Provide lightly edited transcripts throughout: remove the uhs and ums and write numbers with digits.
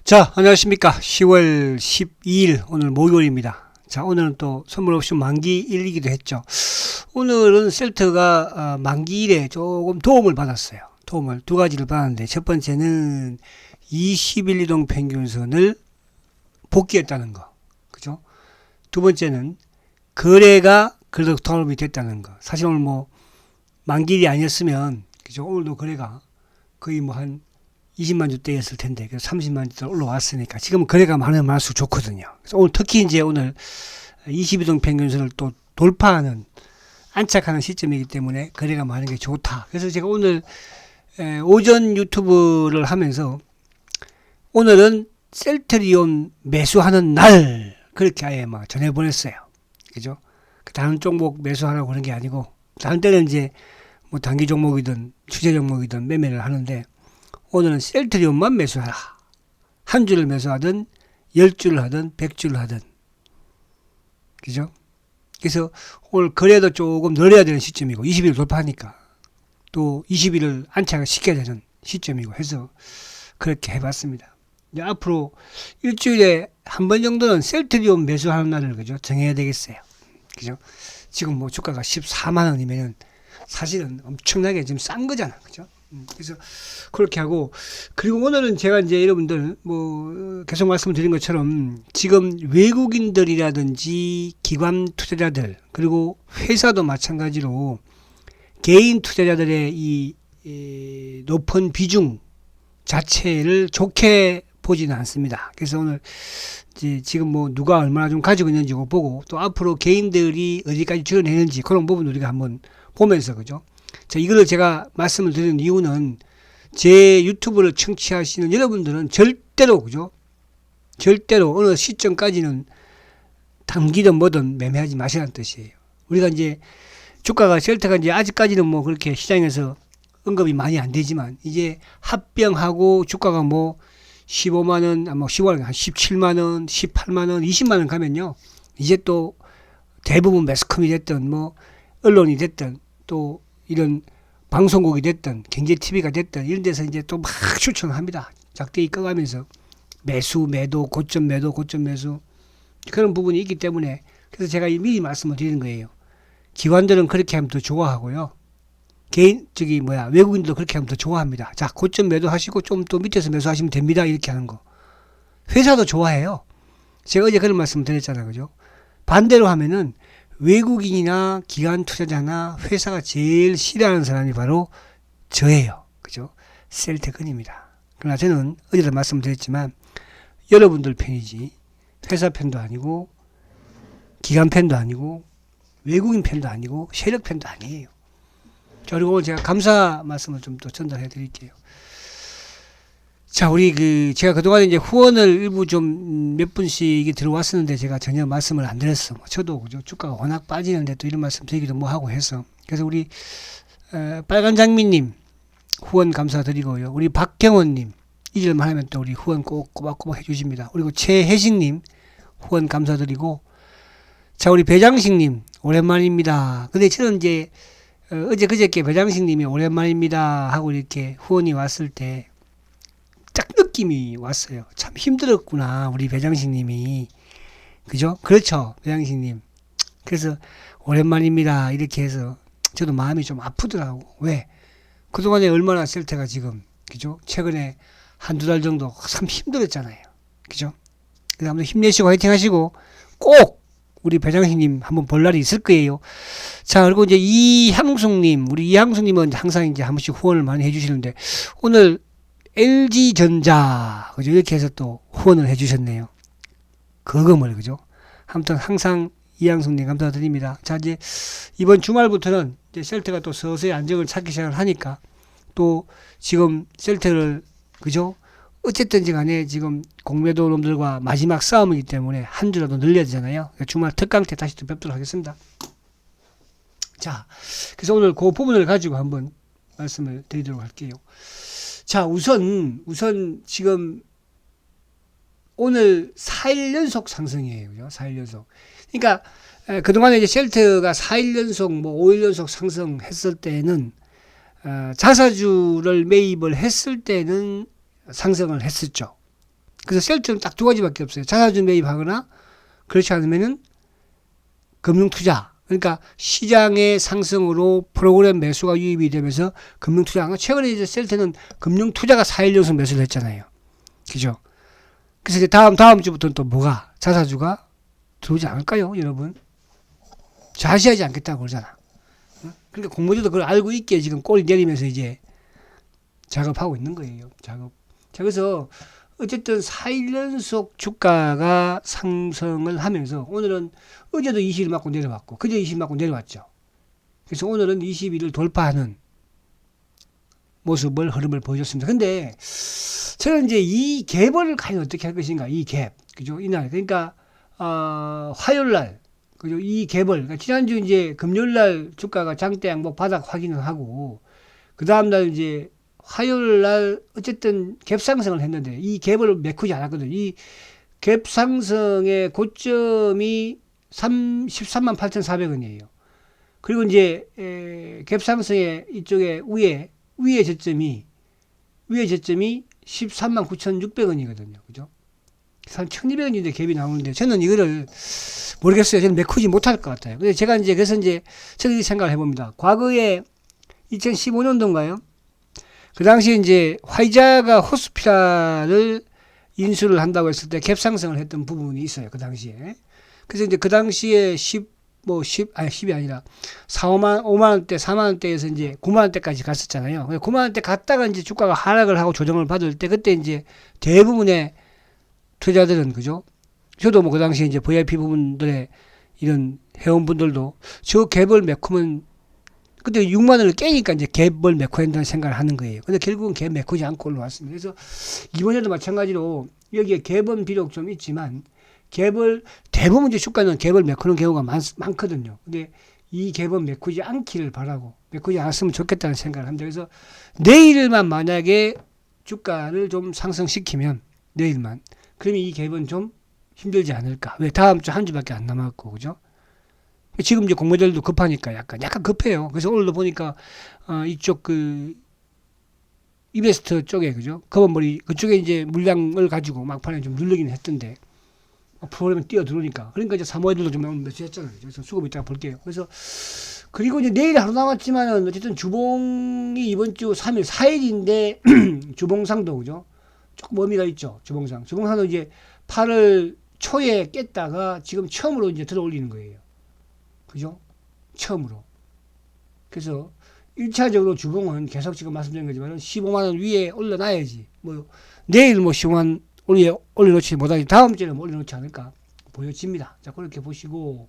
자, 안녕하십니까. 10월 12일, 오늘 목요일입니다. 자, 오늘은 또 선물 옵션 만기일이기도 했죠. 오늘은 셀트가 만기일에 조금 도움을 받았어요. 도움을 두 가지를 받았는데, 첫 번째는 20일 이동 평균선을 복귀했다는 거. 그죠? 두 번째는 거래가 그래도 도움이 됐다는 거. 사실 오늘 뭐, 만기일이 아니었으면, 그죠? 오늘도 거래가 거의 뭐 한 20만 주대였을 텐데, 그래서 30만 주대 올라왔으니까, 지금 거래가 많으면 많을수록 좋거든요. 그래서 오늘 특히 이제 오늘 22동 평균선을 또 돌파하는, 안착하는 시점이기 때문에 거래가 많은 게 좋다. 그래서 제가 오늘 오전 유튜브를 하면서 오늘은 셀트리온 매수하는 날, 그렇게 아예 막 전해보냈어요. 그죠? 다른 종목 매수하라고 그런 게 아니고, 다른 때는 이제 뭐 단기 종목이든 추세 종목이든 매매를 하는데, 오늘은 셀트리온만 매수하라. 한 주를 매수하든 10주를 하든 100주를 하든. 그죠? 그래서 오늘 거래도 조금 늘려야 되는 시점이고 20일 돌파하니까 또 20일을 안착을 시켜야 되는 시점이고 해서 그렇게 해봤습니다. 이제 앞으로 일주일에 한 번 정도는 셀트리온 매수하는 날을 그죠? 정해야 되겠어요. 그죠? 지금 뭐 주가가 14만 원이면은 사실은 엄청나게 지금 싼 거잖아. 그죠? 그래서 그렇게 하고, 그리고 오늘은 제가 이제 여러분들 뭐 계속 말씀드린 것처럼 지금 외국인들이라든지 기관 투자자들 그리고 회사도 마찬가지로 개인 투자자들의 이 높은 비중 자체를 좋게 보지는 않습니다. 그래서 오늘 이제 지금 뭐 누가 얼마나 좀 가지고 있는지 보고, 또 앞으로 개인들이 어디까지 줄여내는지 그런 부분 우리가 한번 보면서, 그죠? 자, 이거를 제가 말씀을 드리는 이유는 제 유튜브를 청취하시는 여러분들은 절대로, 그죠? 절대로 어느 시점까지는 단기든 뭐든 매매하지 마시라는 뜻이에요. 우리가 이제 주가가 셀트가 이제 아직까지는 뭐 그렇게 시장에서 언급이 많이 안 되지만, 이제 합병하고 주가가 뭐 15만원, 뭐 10월 한 17만원, 18만원, 20만원 가면요, 이제 또 대부분 매스컴이 됐든 뭐 언론이 됐든 또 이런 방송국이 됐든 경제TV가 됐든 이런 데서 이제 또 막 추천을 합니다. 작대기 꺼가면서 매수, 매도, 고점 매도, 고점 매수, 그런 부분이 있기 때문에, 그래서 제가 미리 말씀을 드리는 거예요. 기관들은 그렇게 하면 더 좋아하고요. 외국인들도 그렇게 하면 더 좋아합니다. 자, 고점 매도하시고 좀 또 밑에서 매수하시면 됩니다. 이렇게 하는 거. 회사도 좋아해요. 제가 어제 그런 말씀 드렸잖아요. 그죠? 반대로 하면은 외국인이나 기관 투자자나 회사가 제일 싫어하는 사람이 바로 저예요. 그죠? 셀트건입니다. 그러나 저는 어제도 말씀드렸지만 여러분들 편이지 회사 편도 아니고 기관 편도 아니고 외국인 편도 아니고 세력 편도 아니에요. 자, 그리고 오늘 제가 감사 말씀을 좀 또 전달해 드릴게요. 자, 제가 그동안에 이제 후원을 일부 좀 몇 분씩 들어왔었는데 제가 전혀 말씀을 안 드렸어. 저도, 그죠? 주가가 워낙 빠지는데 또 이런 말씀 드리기도 뭐 하고 해서. 그래서 우리, 빨간 장미님 후원 감사드리고요. 우리 박경원님, 잊을만 하면 또 우리 후원 꼭 꼬박꼬박 해주십니다. 그리고 최혜식님 후원 감사드리고, 자, 우리 배장식님 오랜만입니다. 근데 저는 이제, 어제 그저께 배장식님이 오랜만입니다 하고 이렇게 후원이 왔을 때 딱 느낌이 왔어요. 참 힘들었구나, 우리 배장식님이. 그죠? 그렇죠, 배장식님. 그래서 오랜만입니다 이렇게 해서 저도 마음이 좀 아프더라고. 왜? 그동안에 얼마나 셀트가 지금, 그죠? 최근에 한두 달 정도 참 힘들었잖아요. 그죠? 그래서 아무튼 힘내시고 화이팅 하시고 꼭 우리 배장식님 한번 볼 날이 있을 거예요. 자, 그리고 이제 우리 이항숙님은 항상 이제 한 번씩 후원을 많이 해주시는데, 오늘 LG전자, 그죠? 이렇게 해서 또 후원을 해주셨네요. 그금을, 그죠? 아무튼 항상 이항숙님 감사드립니다. 자, 이제 이번 주말부터는 이제 셀트가 또 서서히 안정을 찾기 시작을 하니까, 또 지금 셀트를, 그죠? 어쨌든지 간에 지금 공매도 놈들과 마지막 싸움이기 때문에 한 주라도 늘려야 되잖아요. 주말 특강 때 다시 또 뵙도록 하겠습니다. 자, 그래서 오늘 그 부분을 가지고 한번 말씀을 드리도록 할게요. 자, 우선 지금 오늘 4일 연속 상승이에요. 그죠? 4일 연속. 그러니까 그동안에 이제 셀트가 4일 연속, 뭐 5일 연속 상승했을 때는, 자사주를 매입을 했을 때는 상승을 했었죠. 그래서 셀트는 딱 두 가지밖에 없어요. 자사주 매입하거나 그렇지 않으면은 금융투자. 그러니까 시장의 상승으로 프로그램 매수가 유입이 되면서 금융투자. 최근에 이제 셀트는 금융투자가 4일 연속 매수를 했잖아요. 그죠? 그래서 이제 다음 주부터는 또 뭐가? 자사주가 들어오지 않을까요, 여러분? 좌시하지 않겠다고 그러잖아. 그러니까 공모주도 그걸 알고 있게 지금 꼬리 내리면서 이제 작업하고 있는 거예요. 작업. 자, 그래서 어쨌든 4일 연속 주가가 상승을 하면서 오늘은 어제도 20일 맞고 내려왔고 그제 20일 맞고 내려왔죠. 그래서 오늘은 20일을 돌파하는 모습을 흐름을 보여줬습니다. 근데 저는 이제 이 갭을 과연 어떻게 할 것인가, 이 갭, 그죠? 이날 그러니까 화요일 날, 그죠? 이 갭을 그러니까 지난주 이제 금요일 날 주가가 장대 양복 바닥 확인을 하고 그 다음 날 이제 화요일 날 어쨌든 갭 상승을 했는데 이 갭을 메꾸지 않았거든요. 이 갭 상승의 고점이 13만 8,400원이에요. 그리고 이제 갭 상승의 이쪽에 위에 저점이 13만 9,600원이거든요. 그죠? 한 1,200원인데 갭이 나오는데 저는 이거를 모르겠어요. 저는 메꾸지 못할 것 같아요. 근데 제가 이제 그래서 이제 저는 이 생각을 해봅니다. 과거에 2015년도인가요? 그 당시에 이제 화이자가 호스피탈을 인수를 한다고 했을 때 갭 상승을 했던 부분이 있어요. 그 당시에. 그래서 이제 그 당시에 10이 아니라 5만 원대, 4만 원대에서 이제 9만 원대까지 갔었잖아요. 9만 원대 갔다가 이제 주가가 하락을 하고 조정을 받을 때 그때 이제 대부분의 투자들은 그죠? 저도 뭐 그 당시에 이제 VIP 부분들의 이런 회원분들도 저 갭을 메꾸면 그때 6만 원을 깨니까 이제 갭을 메꿔야 한다는 생각을 하는 거예요. 근데 결국은 갭 메꾸지 않고 올라왔습니다. 그래서 이번에도 마찬가지로 여기에 갭은 비록 좀 있지만 갭을 대부분 이제 주가는 갭을 메꾸는 경우가 많거든요. 근데 이 갭은 메꾸지 않기를 바라고 메꾸지 않았으면 좋겠다는 생각을 합니다. 그래서 내일만 만약에 주가를 좀 상승시키면 내일만 그러면 이 갭은 좀 힘들지 않을까. 왜 다음 주 한 주밖에 안 남았고 그죠? 지금 이제 공모들도 급하니까 약간 급해요. 그래서 오늘도 보니까 이쪽 그 이베스트 쪽에 그죠? 검은머리 그쪽에 이제 물량을 가지고 막판에 좀 누르긴 했던데 프로그램에 뛰어 들어오니까 그러니까 이제 사모예들도 좀 매수했잖아요. 그래서 수급이 있다가 볼게요. 그래서 그리고 이제 내일 하루 남았지만은 어쨌든 주봉이 이번 주 3일 4일인데 주봉상도 그죠? 조금 의미가 있죠. 주봉상도 이제 8월 초에 깼다가 지금 처음으로 이제 들어 올리는 거예요. 그죠? 처음으로. 그래서 1차적으로 주봉은 계속 지금 말씀드린 거지만 15만원 위에 올려놔야지. 뭐, 내일 뭐 15만원 올려놓지 못하지. 다음 주에는 뭐 올려놓지 않을까 보여집니다. 자, 그렇게 보시고.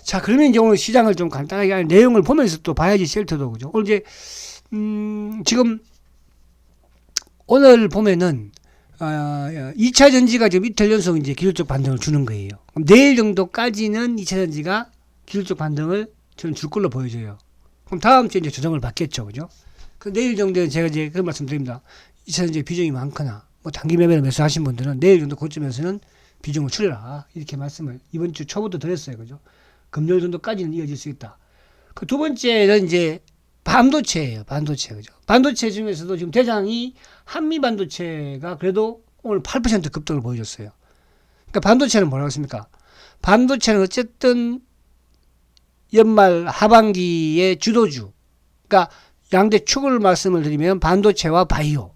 자, 그러면 이제 오늘 시장을 좀 간단하게 내용을 보면서 또 봐야지, 셀터도. 그죠? 오늘 이제, 지금, 오늘 보면은, 2차 전지가 지금 이틀 연속 이제 기술적 반등을 주는 거예요. 그럼 내일 정도까지는 2차 전지가 기술적 반등을 저는 줄 걸로 보여져요. 그럼 다음 주에 이제 조정을 받겠죠. 그죠? 그 내일 정도는 제가 이제 그런 말씀 드립니다. 2차 전지 비중이 많거나, 뭐 단기 매매를 매수하신 분들은 내일 정도 고점에서는 비중을 줄여라. 이렇게 말씀을 이번 주 초부터 드렸어요. 그죠? 금요일 정도까지는 이어질 수 있다. 그 두 번째는 이제 반도체예요. 반도체. 그죠? 반도체 중에서도 지금 대장이 한미 반도체가 그래도 오늘 8% 급등을 보여줬어요. 그러니까 반도체는 뭐라고 했습니까? 반도체는 어쨌든 연말 하반기의 주도주. 그러니까 양대 축을 말씀을 드리면 반도체와 바이오.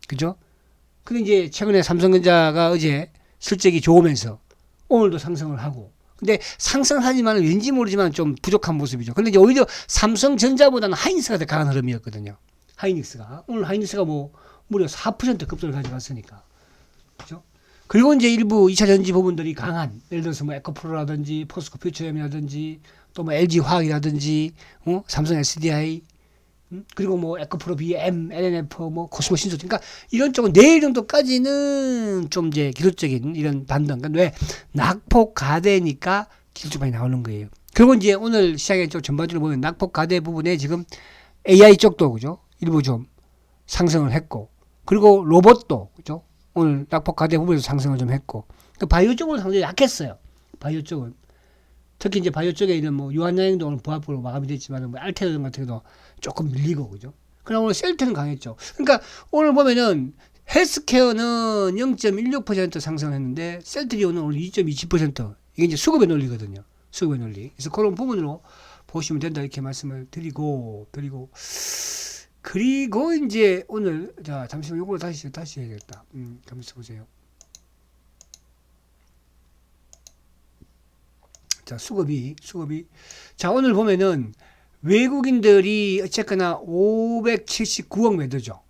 그죠? 근데 이제 최근에 삼성전자가 어제 실적이 좋으면서 오늘도 상승을 하고. 근데 상승하지만 왠지 모르지만 좀 부족한 모습이죠. 근데 이제 오히려 삼성전자보다는 하이닉스가 더 강한 흐름이었거든요. 하이닉스가. 오늘 하이닉스가 뭐 무려 4% 급등을 가져갔으니까. 그죠? 그리고 이제 일부 2차 전지 부분들이 강한, 예를 들어서 뭐 에코프로라든지 포스코 퓨처엠이라든지 또 뭐 LG 화학이라든지, 삼성 SDI, 그리고 뭐 에코프로 BM, LNF, 뭐 코스모 신소. 그러니까 이런 쪽은 내일 정도까지는 좀 이제 기술적인 이런 반등. 그러니까 왜 낙폭 가대니까 기술적 반이 나오는 거예요. 그리고 이제 오늘 시장의 쪽 전반적으로 보면 낙폭 가대 부분에 지금 AI 쪽도 그죠? 일부 좀 상승을 했고, 그리고 로봇도 그죠? 오늘 낙폭 가대 부분에서 상승을 좀 했고, 그러니까 바이오 쪽은 상당히 약했어요. 바이오 쪽은. 특히 이제 바이오 쪽에 있는 뭐 유한양행도 오늘 부합으로 마감이 됐지만 뭐 알테르 같은 경우도 조금 밀리고 그죠. 그러나 오늘 셀트는 강했죠. 그러니까 오늘 보면은 헬스케어는 0.16% 상승했는데 셀트리온은 오늘 2.27%. 이게 이제 수급의 논리거든요. 수급의 논리. 그래서 그런 부분으로 보시면 된다 이렇게 말씀을 드리고 그리고 이제 오늘 자 잠시만 요걸 다시 해야겠다. 잠시 보세요. 자 수급이 자 오늘 보면은 외국인들이 어쨌거나 579억 매도죠.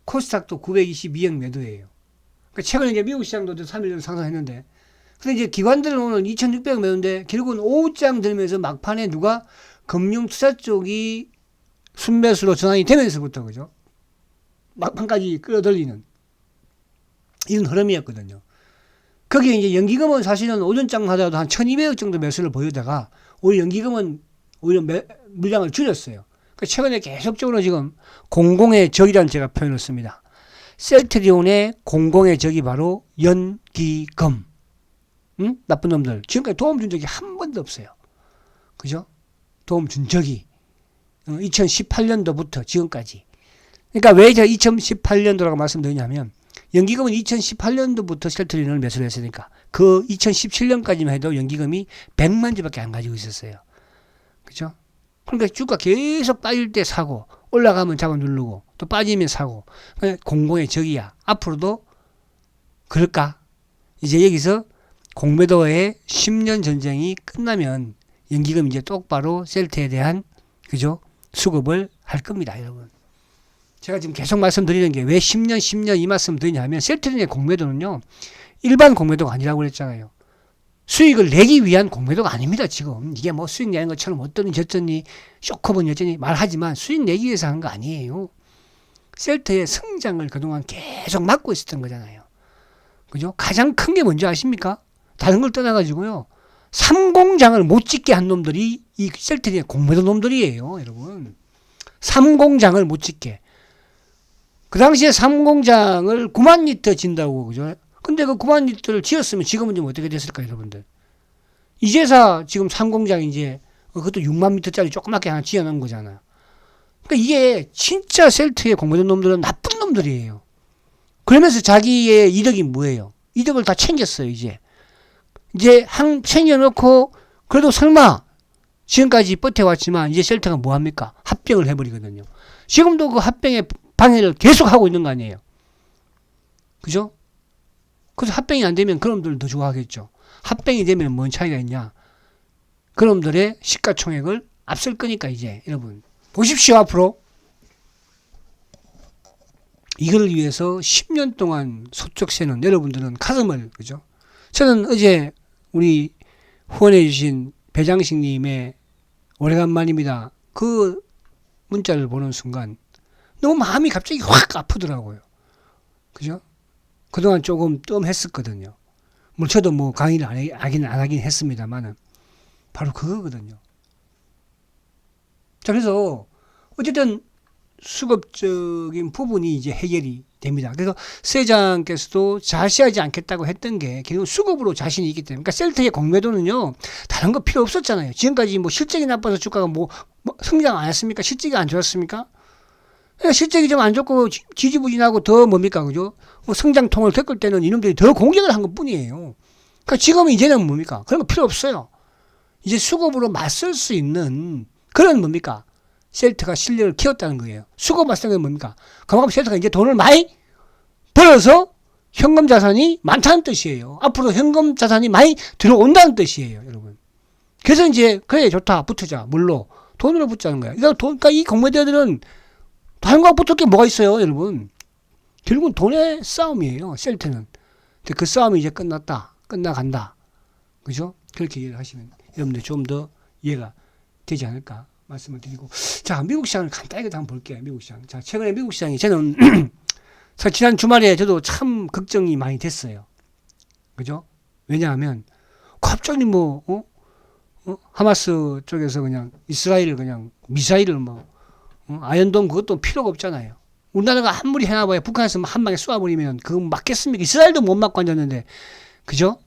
코스닥도 922억 매도예요. 그러니까 최근에 이제 미국 시장도 3일 전에 상승했는데, 근데 이제 기관들은 오늘 2,600억 매도인데 결국은 오후장 들면서 막판에 누가 금융투자 쪽이 순매수로 전환이 되면서부터 그죠? 막판까지 끌어들리는 이런 흐름이었거든요. 거기에 이제 연기금은 사실은 오전장 하더라도 한 1,200억 정도 매수를 보이다가 오히려 연기금은 오히려 물량을 줄였어요. 그러니까 최근에 계속적으로 지금 공공의 적이라는 제가 표현을 씁니다. 셀트리온의 공공의 적이 바로 연기금. 나쁜 놈들. 지금까지 도움 준 적이 한 번도 없어요. 그죠? 도움 준 적이. 2018년도부터 지금까지. 그러니까 왜 제가 2018년도라고 말씀드리냐면 연기금은 2018년도부터 셀트리온을 매수를 했으니까 그 2017년까지만 해도 연기금이 100만 주밖에 안 가지고 있었어요. 그죠? 그러니까 주가 계속 빠질 때 사고 올라가면 잡아 누르고 또 빠지면 사고 공공의 적이야. 앞으로도 그럴까? 이제 여기서 공매도의 10년 전쟁이 끝나면 연기금 이제 똑바로 셀트에 대한 그죠? 수급을 할 겁니다, 여러분. 제가 지금 계속 말씀드리는 게 왜 10년 이 말씀 드리냐면 셀트리온의 공매도는요. 일반 공매도가 아니라고 그랬잖아요. 수익을 내기 위한 공매도가 아닙니다, 지금. 이게 뭐 수익 내는 것처럼 어떠니 저쩌니 쇼커본 여전히 말하지만 수익 내기 위해서 하는 거 아니에요. 셀트의 성장을 그동안 계속 막고 있었던 거잖아요. 그죠? 가장 큰 게 뭔지 아십니까? 다른 걸 떠나가지고요. 삼공장을 못 짓게 한 놈들이 이 셀트리온의 공매도 놈들이에요, 여러분. 삼공장을 못 짓게. 그 당시에 삼공장을 9만 리터 진다고, 그죠? 근데 그 9만 리터를 지었으면 지금은 좀 어떻게 됐을까요, 여러분들? 이제사 지금 삼공장 이제, 그것도 6만 리터짜리 조그맣게 하나 지어놓은 거잖아요. 그러니까 이게 진짜 셀트의 공매도 놈들은 나쁜 놈들이에요. 그러면서 자기의 이득이 뭐예요? 이득을 다 챙겼어요, 이제. 이제 챙겨놓고, 그래도 설마, 지금까지 버텨왔지만, 이제 셀트가 뭐 합니까? 합병을 해버리거든요. 지금도 그 합병의 방해를 계속 하고 있는 거 아니에요. 그죠? 그래서 합병이 안 되면 그놈들 더 좋아하겠죠. 합병이 되면 뭔 차이가 있냐? 그놈들의 시가총액을 앞설 거니까 이제 여러분 보십시오. 앞으로 이걸 위해서 10년 동안 소쩍 새는 여러분들은 가슴을 그죠? 저는 어제 우리 후원해 주신 배장식님의 오래간만입니다. 그 문자를 보는 순간 너무 마음이 갑자기 확 아프더라고요. 그죠? 그동안 조금 뜸했었거든요. 뭐 저도 뭐 강의를 안 하긴 했습니다만은 바로 그거거든요. 자, 그래서 어쨌든 수급적인 부분이 이제 해결이 됩니다. 그래서 세장께서도 자시하지 않겠다고 했던 게 결국 수급으로 자신이 있기 때문에. 그러니까 셀트의 공매도는요, 다른 거 필요 없었잖아요. 지금까지 뭐 실적이 나빠서 주가가 뭐 성장 안 했습니까? 실적이 안 좋았습니까? 실적이 좀 안 좋고 지지부진하고 더 뭡니까, 그죠? 뭐 성장통을 겪을 때는 이놈들이 더 공격을 한 것 뿐이에요. 그러니까 지금은 이제는 뭡니까? 그런 거 필요 없어요. 이제 수급으로 맞설 수 있는 그런 뭡니까? 셀트가 실력을 키웠다는 거예요. 수급 맞서는 건 뭡니까? 그만큼 셀트가 이제 돈을 많이 벌어서 현금 자산이 많다는 뜻이에요. 앞으로 현금 자산이 많이 들어온다는 뜻이에요, 여러분. 그래서 이제 그래 좋다 붙으자 물로 돈으로 붙자는 거야. 그러니까 이 공매도들은 다른 거하고 붙을 게 뭐가 있어요, 여러분? 결국은 돈의 싸움이에요, 셀트는. 근데 그 싸움이 이제 끝나간다. 그죠? 그렇게 이해를 하시면 여러분들 좀 더 이해가 되지 않을까 말씀을 드리고. 자, 미국 시장을 간단하게 한번 볼게요, 미국 시장. 자, 최근에 미국 시장이 저는 사실 지난 주말에 저도 참 걱정이 많이 됐어요. 그죠? 왜냐하면 갑자기 하마스 쪽에서 그냥 이스라엘을 그냥 미사일을 아이언돔 그것도 필요가 없잖아요. 우리나라가 아무리 해놔봐야 북한에서 한 방에 쏘아버리면 그거 맞겠습니까? 이스라엘도 못 맞고 앉았는데. 그죠?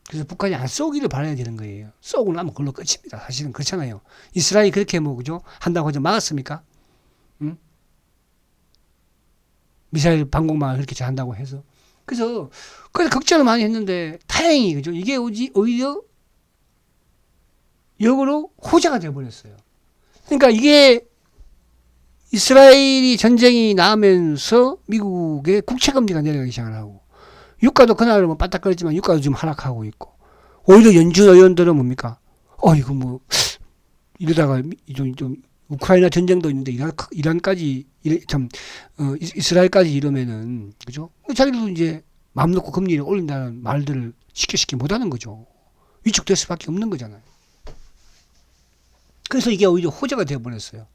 그래서 북한이 안 쏘기를 바라야 되는 거예요. 쏘고 나면 그걸로 끝입니다. 사실은 그렇잖아요. 이스라엘이 그렇게 그죠? 한다고 해서 막았습니까? 응? 미사일 방공망을 그렇게 잘한다고 해서. 그래서 걱정을 많이 했는데 다행히 그죠. 이게 오히려 역으로 호재가 되어버렸어요. 그러니까 이게 이스라엘이 전쟁이 나면서 미국의 국채금리가 내려가기 시작을 하고 유가도 그날 뭐 빠딱거렸지만 유가도 지금 하락하고 있고 오히려 연준 의원들은 뭡니까? 이거 뭐 이러다가 좀 우크라이나 전쟁도 있는데 이란까지 이스라엘까지 이러면은 그죠? 자기들도 이제 마음 놓고 금리를 올린다는 말들을 쉽게 못하는 거죠. 위축될 수밖에 없는 거잖아요. 그래서 이게 오히려 호재가 되어버렸어요.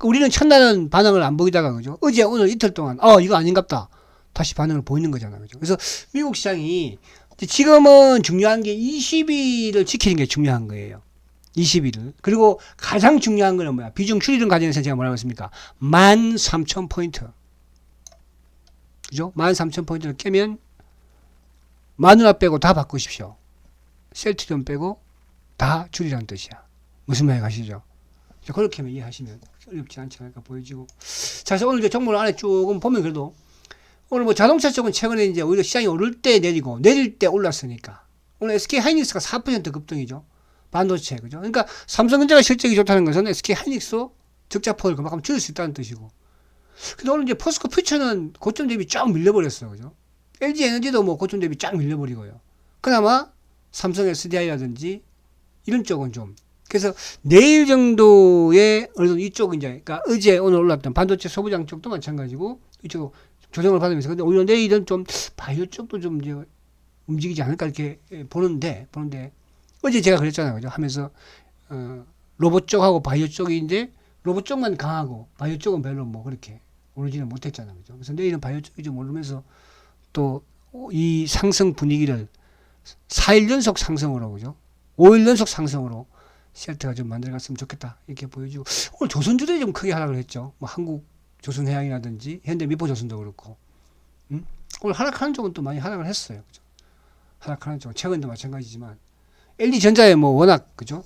우리는 첫날은 반응을 안 보이다가 그죠? 어제 오늘 이틀 동안 이거 아닌갑다 다시 반응을 보이는 거잖아요. 그죠? 그래서 미국 시장이 지금은 중요한 게 20일을 지키는 게 중요한 거예요. 20일을. 그리고 가장 중요한 거는 뭐야? 비중 추이론 과정에서 제가 뭐라고 했습니까? 13,000포인트. 그죠? 13,000포인트를 깨면 마누라 빼고 다 바꾸십시오. 셀트리온 빼고 다 줄이라는 뜻이야. 무슨 말이 가시죠? 그렇게만 이해하시면 어렵지 않지 않을까 보여지고. 자, 그래서 오늘 이제 종목 안에 조금 보면 그래도 오늘 뭐 자동차 쪽은 최근에 이제 오히려 시장이 오를 때 내리고 내릴 때 올랐으니까 오늘 SK 하이닉스가 4% 급등이죠. 반도체 그죠? 그러니까 삼성전자가 실적이 좋다는 것은 SK 하이닉스도 적자폭을 그만큼 줄일 수 있다는 뜻이고. 근데 오늘 이제 포스코 퓨처는 고점 대비 쫙 밀려버렸어요, 그죠? LG 에너지도 뭐 고점 대비 쫙 밀려버리고요. 그나마 삼성 SDI라든지 이런 쪽은 좀. 그래서 내일 정도에 어느 정도 이쪽 이제 그러니까 어제 오늘 올랐던 반도체 소부장 쪽도 마찬가지고 이쪽 조정을 받으면서 근데 오히려 내일은 좀 바이오 쪽도 좀 이제 움직이지 않을까 이렇게 보는데 어제 제가 그랬잖아요, 그죠? 하면서 로봇 쪽하고 바이오 쪽인데 로봇 쪽만 강하고 바이오 쪽은 별로 뭐 그렇게 오르지는 못했잖아요, 그죠? 그래서 내일은 바이오 쪽이 좀 오르면서 또 이 상승 분위기를 4일 연속 상승으로 그죠? 5일 연속 상승으로 셀트가 좀 만들어갔으면 좋겠다 이렇게 보여지고 오늘 조선주들이 좀 크게 하락을 했죠. 뭐 한국 조선해양이라든지 현대미포조선도 그렇고 오늘 하락하는 쪽은 또 많이 하락을 했어요. 그죠? 하락하는 쪽은 최근도 마찬가지지만 LG전자에 뭐 워낙 그죠?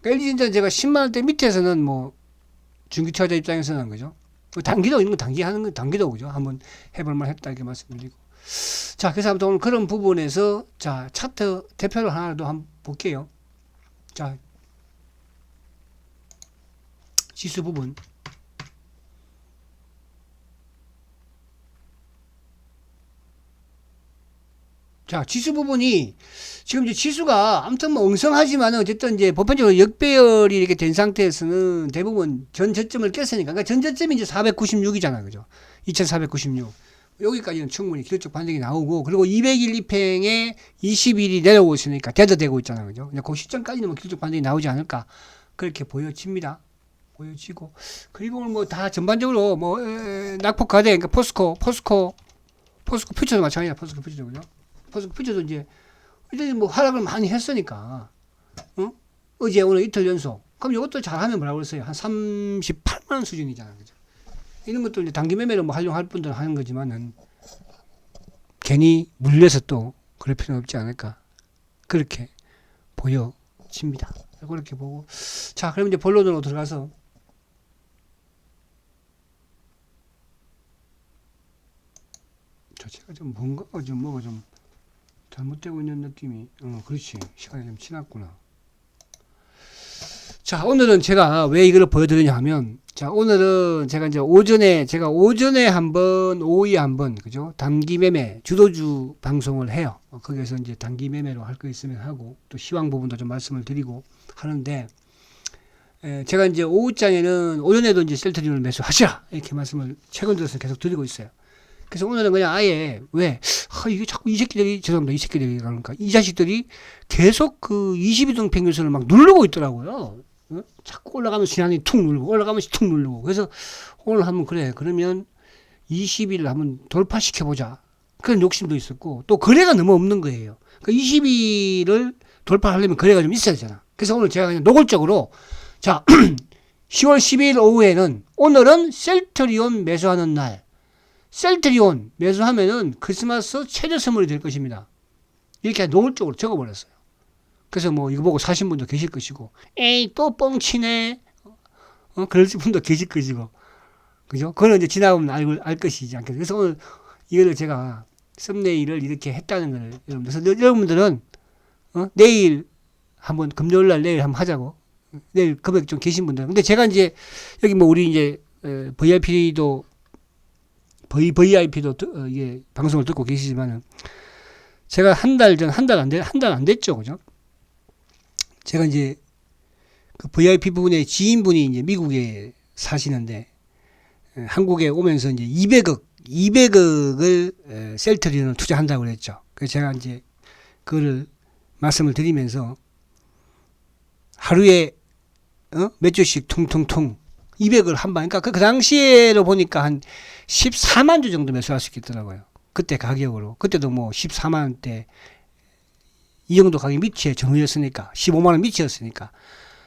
그러니까 LG전자 제가 10만 원대 밑에서는 뭐 중기투자자 입장에서는 그죠? 단기도 있는 거 단기하는 거 단기도 그죠? 한번 해볼만 했다 이렇게 말씀드리고. 자, 그래서 아무튼 오늘 그런 부분에서 자 차트 대표를 하나 더 한번 볼게요. 자, 지수 부분. 자, 지수 부분이 지금 이제 지수가 아무튼 뭐 엉성하지만은 어쨌든 이제 보편적으로 역배열이 이렇게 된 상태에서는 대부분 전 저점을 깼으니까. 그러니까 전 저점이 이제 496이잖아. 그죠? 2496. 여기까지는 충분히 기술적 반등이 나오고 그리고 200일 이팽에 20일이 내려오고 있으니까 대두되고 있잖아. 그죠? 그냥 그 시점까지는 뭐 기술적 반등이 나오지 않을까. 그렇게 보여집니다. 보여지고 그리고 뭐 다 전반적으로 뭐 낙폭과대 그러니까 포스코 퓨처도 마찬가지야. 포스코 퓨처도 그죠? 포스코 퓨처도 이제 뭐 하락을 많이 했으니까 어제 오늘 이틀 연속 그럼 이것도 잘하면 뭐라고 그랬어요? 한 38만 원 수준이잖아. 그죠? 이런 것도 이제 단기 매매로 뭐 활용할 분들은 하는 거지만은 괜히 물려서 또 그럴 필요는 없지 않을까 그렇게 보여집니다. 그렇게 보고 자 그럼 이제 본론으로 들어가서 제가 좀 뭔가 좀 뭐가 좀 잘못되고 있는 느낌이 그렇지 시간이 좀 지났구나. 자 오늘은 제가 왜 이걸 보여드리냐 하면 자 오늘은 제가 이제 오전에 한번 오후에 한번 그죠 단기 매매 주도주 방송을 해요. 거기에서 이제 단기 매매로 할 거 있으면 하고 또 시황 부분도 좀 말씀을 드리고 하는데 제가 이제 오후장에는 오전에도 이제 셀트리온을 매수하시라 이렇게 말씀을 최근 들어서 계속 드리고 있어요. 그래서 오늘은 그냥 아예 왜 이게 자꾸 이 새끼들이 죄송합니다 이 새끼들이 그러니까 이 자식들이 계속 그 22등 평균선을 막 누르고 있더라고요. 자꾸 올라가면 지난이 툭 누르고 올라가면 툭 누르고 그래서 오늘 한번 그래 그러면 20일 한번 돌파시켜보자 그런 욕심도 있었고 또 거래가 너무 없는 거예요. 그러니까 20일을 돌파하려면 거래가 좀 있어야 되잖아. 그래서 오늘 제가 그냥 노골적으로 자 10월 12일 오후에는 오늘은 셀트리온 매수하는 날 셀트리온 매수하면은 크리스마스 최저 선물이 될 것입니다. 이렇게 노골적으로 적어버렸어요. 그래서 뭐 이거 보고 사신 분도 계실 것이고 에이 또 뻥치네 그러실 분도 계실 것이고 그죠? 그거는 이제 지나가면 알 것이지 않겠어요. 그래서 오늘 이거를 제가 썸네일을 이렇게 했다는 걸 여러분들. 그래서 여러분들은 내일 한번 금요일 날 내일 한번 하자고. 내일 금액 좀 계신 분들. 근데 제가 이제 여기 뭐 우리 이제 VIP도 이게 방송을 듣고 계시지만은 제가 한 달 안 됐죠. 그죠? 제가 이제 그 VIP 부분의 지인분이 이제 미국에 사시는데 한국에 오면서 이제 200억을 셀트리온을 투자한다고 그랬죠. 그래서 제가 이제 그거를 말씀을 드리면서 하루에 몇 주씩 퉁퉁퉁 200을 한 방. 그러니까 그 당시에로 보니까 한 14만 주 정도 매수할 수 있겠더라고요. 그때 가격으로. 그때도 뭐 14만 원대 이 정도 가격 밑에 정해졌으니까 15만 원 밑이었으니까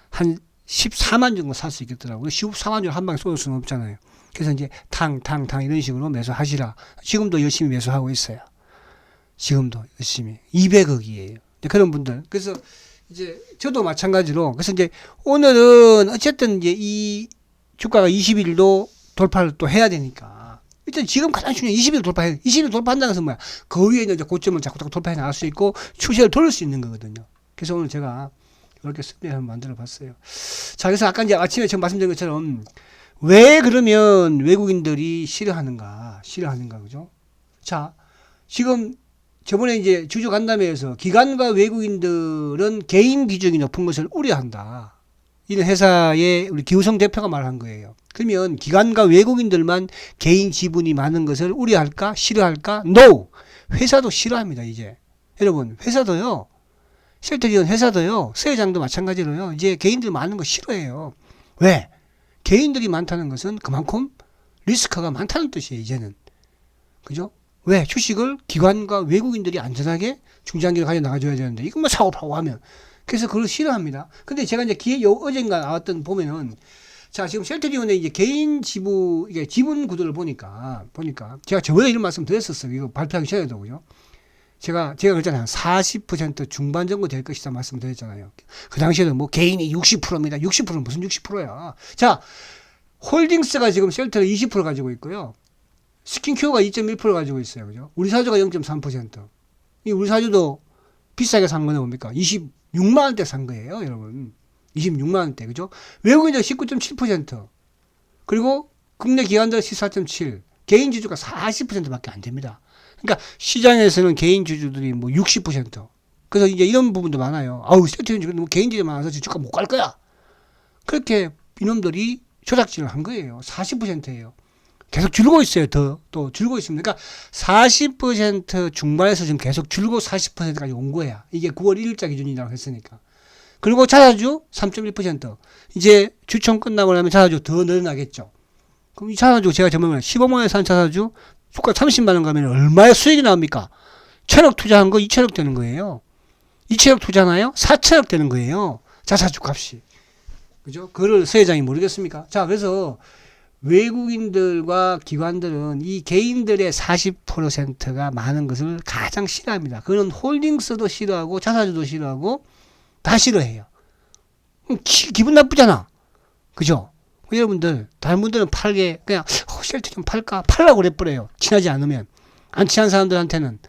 한 14만 정도 살 수 있겠더라고요. 14만 주 한 방에 쏟을 수는 없잖아요. 그래서 이제 탕 이런 식으로 매수하시라. 지금도 열심히 매수하고 있어요. 지금도 열심히 200억이에요. 그런 분들. 그래서 이제 저도 마찬가지로 그래서 이제 오늘은 어쨌든 이제 이 주가가 20일도 돌파를 또 해야 되니까 일단 지금 가장 중요한 20일 돌파해. 20일 돌파한다는 것은 뭐야? 그 위에 있는 이제 고점을 자꾸 돌파해 나갈 수 있고 추세를 돌릴 수 있는 거거든요. 그래서 오늘 제가 이렇게 습관을 한번 만들어 봤어요. 자, 그래서 아까 이제 아침에 제가 말씀드린 것처럼 왜 그러면 외국인들이 싫어하는가, 그죠? 자, 지금 저번에 이제 주주 간담회에서 기관과 외국인들은 개인 비중이 높은 것을 우려한다. 이런 회사의 우리 기우성 대표가 말한 거예요. 그러면 기관과 외국인들만 개인 지분이 많은 것을 우려할까? 싫어할까? No! 회사도 싫어합니다, 이제. 여러분, 회사도요. 셀트리온 회사도요. 서회장도 마찬가지로요. 이제 개인들 많은 거 싫어해요. 왜? 개인들이 많다는 것은 그만큼 리스크가 많다는 뜻이에요, 이제는. 그죠? 왜? 주식을 기관과 외국인들이 안전하게 중장기를 가져 나가줘야 되는데, 이건 뭐 사고파고 하면. 그래서 그걸 싫어합니다. 근데 제가 이제 어젠가 나왔던 보면은, 자, 지금 셀트리온의 이제 개인 이게 지분 구도를 보니까, 제가 저번에 이런 말씀 드렸었어요. 이거 발표하기 전에도, 그죠? 제가 그랬잖아요. 40% 중반 정도 될 것이다 말씀드렸잖아요. 그 당시에는 뭐 개인이 60%입니다. 60%는 무슨 60%야. 자, 홀딩스가 지금 셀트를 20% 가지고 있고요. 스킨큐어가 2.1% 가지고 있어요. 그죠? 우리사주가 0.3%. 이 우리사주도 비싸게 산 거는 뭡니까? 26만 원대 산 거예요, 여러분. 26만 원대. 그죠? 외국인들 19.7%. 그리고 국내 기관들 14.7%. 개인 주주가 40%밖에 안 됩니다. 그러니까 시장에서는 개인 주주들이 뭐 60%. 그래서 이제 이런 부분도 많아요. 아우, 셀트리온 뭐 개인 주주 많아서 주가 못 갈 거야. 그렇게 이놈들이 조작질을 한 거예요. 40%예요. 계속 줄고 있어요. 또 줄고 있습니다. 그러니까 40% 중반에서 지금 계속 줄고 40%까지 온 거야. 이게 9월 1일자 기준이라고 했으니까. 그리고 자사주 3.1%. 이제 주총 끝나고 나면 자사주 더 늘어나겠죠. 그럼 이 자사주 제가 저번에 15만 원에 산 자사주 주가 30만 원 가면 얼마의 수익이 나옵니까? 1,000억 투자한 거 2,000억 되는 거예요. 2,000억 투자하나요? 4,000억 되는 거예요. 자사주 값이. 그죠? 그걸 서회장이 모르겠습니까? 자, 그래서 외국인들과 기관들은 이 개인들의 40%가 많은 것을 가장 싫어합니다. 그건 홀딩스도 싫어하고 자사주도 싫어하고 다 싫어해요. 기분 나쁘잖아. 그죠? 여러분들, 다른 분들은 팔게, 그냥, 셀트 좀 팔까? 팔라고 그래버려요. 친하지 않으면. 안 친한 사람들한테는.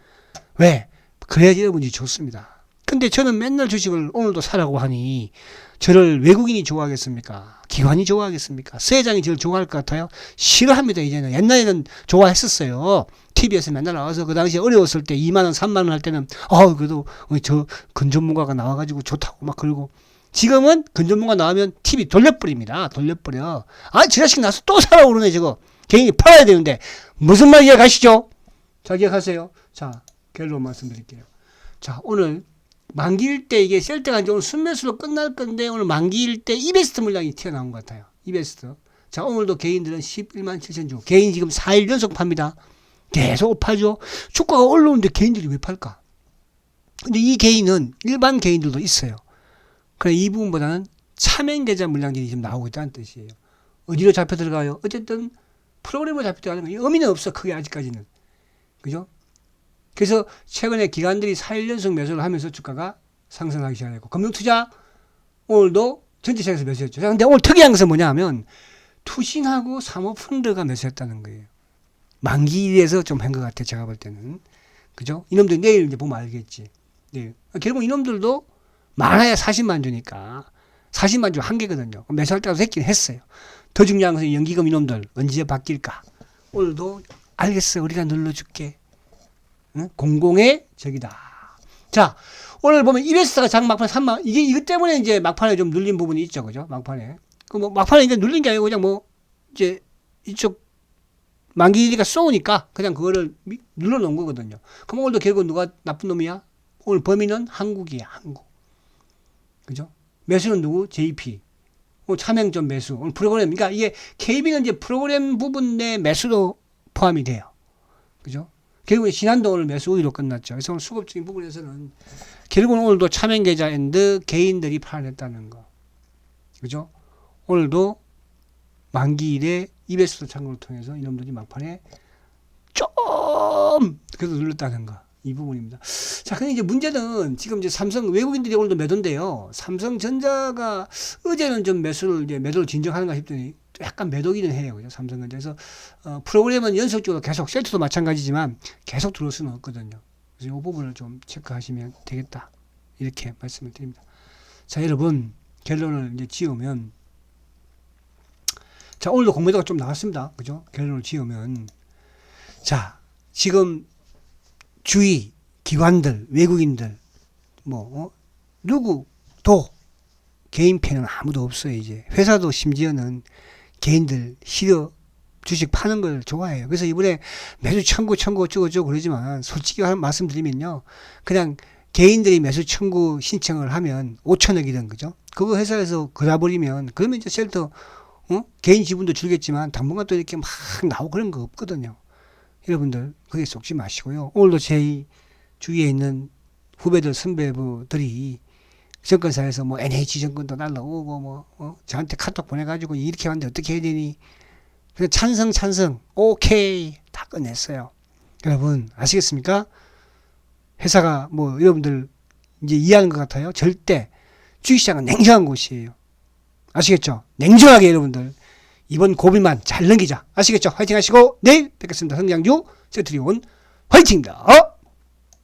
왜? 그래야지 여러분이 좋습니다. 근데 저는 맨날 주식을 오늘도 사라고 하니, 저를 외국인이 좋아하겠습니까? 기관이 좋아하겠습니까? 서회장이 저를 좋아할 것 같아요? 싫어합니다, 이제는. 옛날에는 좋아했었어요. TV에서 맨날 나와서 그 당시에 어려웠을 때 2만원, 3만원 할 때는, 그래도 저 근전문가가 나와가지고 좋다고 막 그러고, 지금은 근전문가 나오면 TV 돌려버립니다. 돌려버려. 저 자식 나서 또 사라고 그러네, 저거. 개인이 팔아야 되는데. 무슨 말 이해가시죠? 자, 기억하세요. 자, 결론 말씀드릴게요. 자, 오늘 만기일 때 이게 셀트가 이제 오늘 순매수로 끝날 건데 오늘 만기일 때 이베스트 물량이 튀어나온 것 같아요. 이베스트. 자, 오늘도 개인들은 11만 7천 주. 개인 지금 4일 연속 팝니다. 계속 팔죠. 주가가 올라오는데 개인들이 왜 팔까? 근데 이 개인은 일반 개인들도 있어요. 그래, 이 부분보다는 차명 계좌 물량들이 지금 나오고 있다는 뜻이에요. 어디로 잡혀 들어가요? 어쨌든 프로그램으로 잡혀 들어가는 거예요. 의미는 없어, 크게 아직까지는. 그죠? 그래서 최근에 기관들이 4일 연속 매수를 하면서 주가가 상승하기 시작했고, 금융투자 오늘도 전체 시장에서 매수했죠. 근데 오늘 특이한 것은 뭐냐 하면 투신하고 사모펀드가 매수했다는 거예요. 만기일에서 좀 한 것 같아, 제가 볼 때는. 그죠? 이놈들 내일 이제 보면 알겠지. 네. 결국 이놈들도 많아야 40만 주니까 40만 주 한계거든요. 매수할 때가 됐긴 했어요. 더 중요한 것은 연기금 이놈들 언제 바뀔까? 오늘도 알겠어, 우리가 눌러줄게. 응? 공공의 적이다. 자, 오늘 보면 이베스트가 장 막판 3만, 이것 때문에 이제 막판에 좀 눌린 부분이 있죠. 그죠? 막판에. 막판에 이제 눌린 게 아니고 그냥 이제 이쪽 만기일이가 쏘니까 그냥 그거를 눌러놓은 거거든요. 그럼 오늘도 결국 누가 나쁜 놈이야? 오늘 범인은 한국이야, 한국. 그죠? 매수는 누구? JP. 오늘 차명점 매수. 오늘 프로그램. 그러니까 이게 KB는 이제 프로그램 부분 내 매수도 포함이 돼요. 그죠? 결국은 지난도 오늘 매수 우위로 끝났죠. 그래서 오늘 수급적인 부분에서는 결국은 오늘도 차명 계좌 앤드 개인들이 팔아냈다는 거. 그죠? 오늘도 만기일에 이베스트 창구를 통해서 이놈들이 막판에 좀 그래도 눌렀다는 거. 이 부분입니다. 자, 근데 이제 문제는 지금 이제 삼성 외국인들이 오늘도 매도인데요. 삼성전자가 어제는 좀 매도를 진정하는가 싶더니 약간 매도기는 해요. 그죠? 삼성전자에서 프로그램은 연속적으로 계속 셀트도 마찬가지지만 계속 들어올 수는 없거든요. 그래서 이 부분을 좀 체크하시면 되겠다. 이렇게 말씀을 드립니다. 자, 여러분 결론을 이제 지으면 자, 오늘도 공매도가 좀 나왔습니다. 그죠? 결론을 지으면 자, 지금 주위 기관들, 외국인들 누구도 개인 패는 아무도 없어요. 이제 회사도 심지어는 개인들 실어 주식 파는 걸 좋아해요. 그래서 이번에 매수 청구 어쩌고 그러지만 솔직히 말씀드리면요, 그냥 개인들이 매수 청구 신청을 하면 5천억이든 그죠? 그거 회사에서 그라버리면 그러면 이제 쉘터 개인 지분도 줄겠지만 당분간 또 이렇게 막 나오고 그런 거 없거든요. 여러분들 거기에 속지 마시고요. 오늘도 제 주위에 있는 후배들 선배부들이 정권사에서 NH 정권도 날라오고 저한테 카톡 보내가지고 이렇게 왔는데 어떻게 해야 되니? 그래서 찬성 오케이 다 끝냈어요. 여러분 아시겠습니까? 회사가 여러분들 이제 이해하는 것 같아요. 절대 주식시장은 냉정한 곳이에요. 아시겠죠? 냉정하게 여러분들 이번 고비만 잘 넘기자. 아시겠죠? 화이팅 하시고 내일 뵙겠습니다. 성장주 세트리온 화이팅입니다.